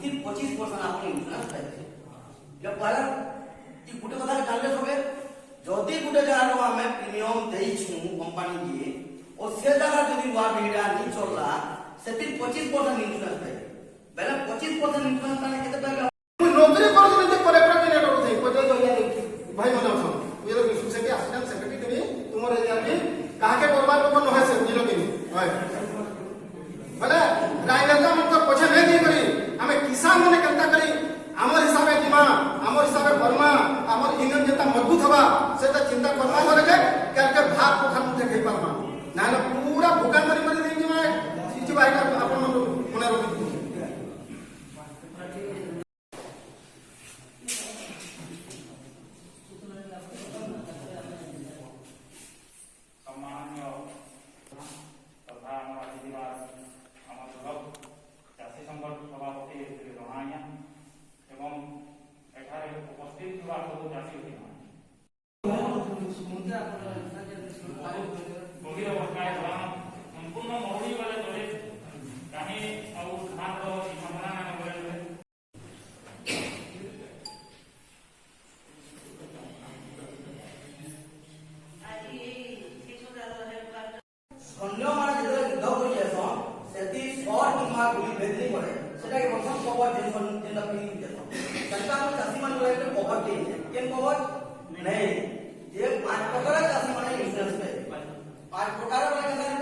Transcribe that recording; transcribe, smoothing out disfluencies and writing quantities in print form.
इथि 25% आपन इंश्योरेंस पाइबे ये पहला कि गुटे कथा जानले सबे जदि गुटे जगह आमे प्रीमियम देइछु कंपनी के और से जगह जदि वा बिगड़ा नहीं चलला सेति 25% इंश्योरेंस पाइबे बेले 25% इंश्योरेंस ताने केते पाइबे नौकरी कर जे कलेक्टर के नेट होते पजे तो या भाई मन अछन ये लोग सोसाइटी असिस्टेंट सेक्रेटरी के तुमर एरिया में काहे के बर्बाद को न है से ये लोग भाई भले राजनेता मन को पछे नहीं दी करी हमें किसान माने केनता करी हमर हिसाबे दिमा हमर हिसाबे फरमा हमर यूनियन जेता मजबूत हवा से त चिंता करना करे के के भात को खान मुठे खाई पारमा ना पूरा भूखा मरी मरी नहीं जिमा इची भाई का अपन मने रखी नहीं ये 5 प्रकार चासी माने इंश्योरेंस पे 5 प्रकार